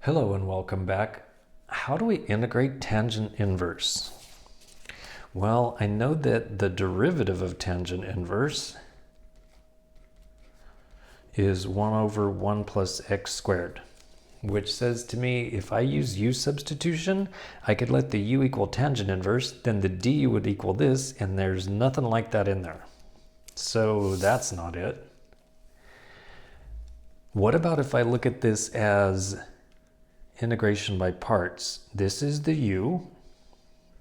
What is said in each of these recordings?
Hello and welcome back. How do we integrate tangent inverse? Well, I know that the derivative of tangent inverse is 1 over 1 plus x squared, which says to me if I use u substitution, I could let the u equal tangent inverse, then the du would equal this, and there's nothing like that in there. So that's not it. What about if I look at this as integration by parts? This is the u,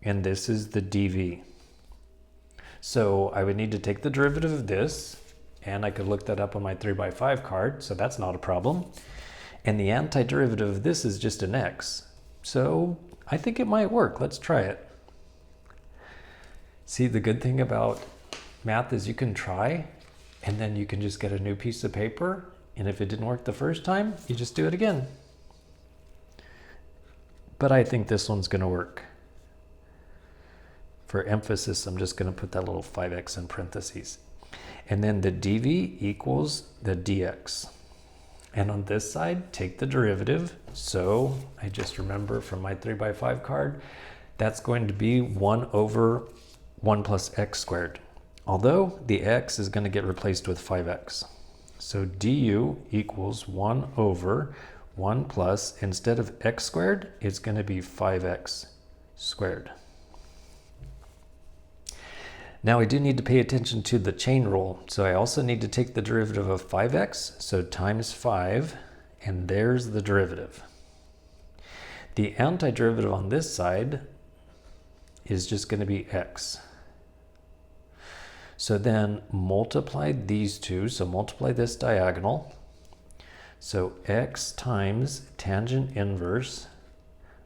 and this is the dv. So I would need to take the derivative of this, and I could look that up on my 3x5 card, so that's not a problem. And the antiderivative of this is just an x. So I think it might work. Let's try it. See, the good thing about math is you can try, and then you can just get a new piece of paper, and if it didn't work the first time, you just do it again. But I think this one's going to work. For emphasis, I'm just going to put that little 5x in parentheses. And then the dv equals the dx. And on this side, take the derivative. So I just remember from my 3x5 card, that's going to be 1 over 1 plus x squared. Although the x is going to get replaced with 5x. So du equals 1 over 1 plus, instead of x squared, it's going to be 5x squared. Now I do need to pay attention to the chain rule. So I also need to take the derivative of 5x, so times 5, and there's the derivative. The antiderivative on this side is just going to be x. So then multiply these two, so multiply this diagonal. So x times tangent inverse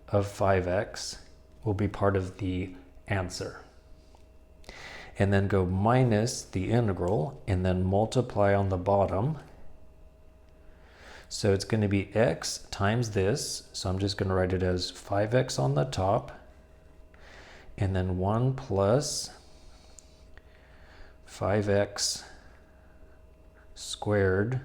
of 5x will be part of the answer. And then go minus the integral and then multiply on the bottom. So it's going to be x times this. So I'm just going to write it as 5x on the top. And then 1 plus 5x squared.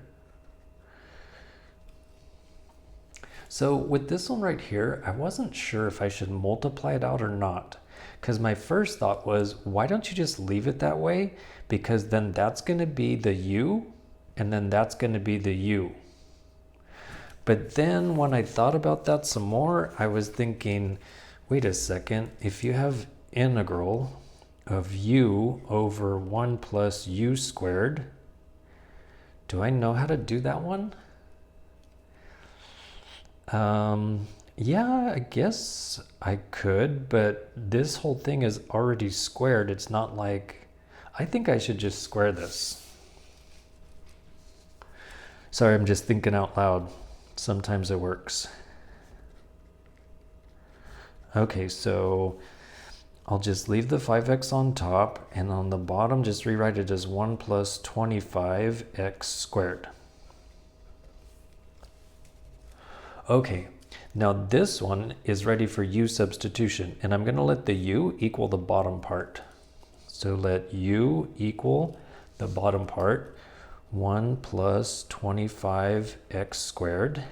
So with this one right here, I wasn't sure if I should multiply it out or not. Because my first thought was, why don't you just leave it that way? Because then that's going to be the u, and then that's going to be the u. But then when I thought about that some more, I was thinking, wait a second, if you have integral of u over 1 plus u squared, do I know how to do that one? Yeah, I guess I could, but this whole thing is already squared. It's not like, I think I should just square this. Sorry, I'm just thinking out loud. Sometimes it works. Okay, so I'll just leave the 5x on top, and on the bottom just rewrite it as 1 plus 25x squared. Okay. Now this one is ready for u substitution, and I'm going to let the u equal the bottom part. So let u equal the bottom part, 1 plus 25x squared.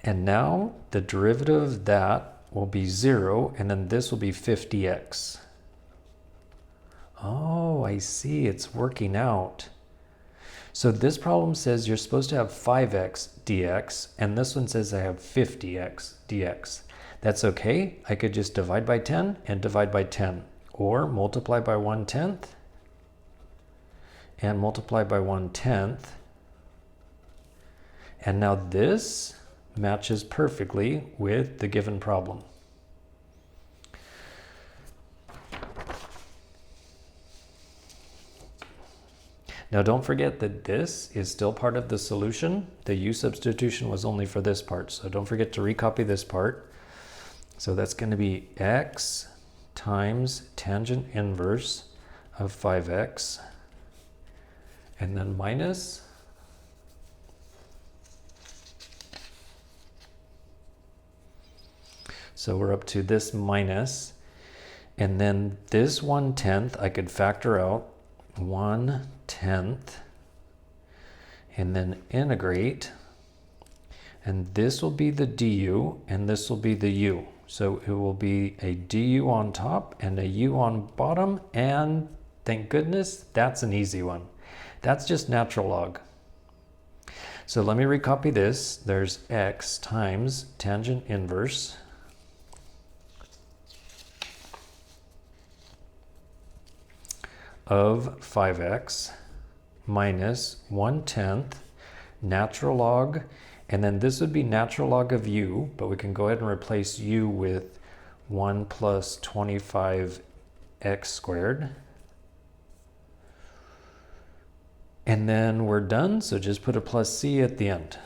And now the derivative of that will be 0, and then this will be 50x. Oh, I see, it's working out. So this problem says you're supposed to have 5x dx, and this one says I have 50x dx. That's okay. I could just divide by 10 and divide by 10, or multiply by 1/10 and multiply by 1/10. And now this matches perfectly with the given problem. Now don't forget that this is still part of the solution. The u substitution was only for this part, so don't forget to recopy this part. So that's going to be x times tangent inverse of 5x, and then minus so we're up to this minus, and then this 1/10 I could factor out, 1/10, and then integrate, and this will be the du, and this will be the u. So it will be a du on top and a u on bottom, and thank goodness, that's an easy one. That's just natural log. So let me recopy this. There's x times tangent inverse of 5x minus 1/10 natural log, and then this would be natural log of u, but we can go ahead and replace u with 1 plus 25x squared. And then we're done, so just put a plus c at the end.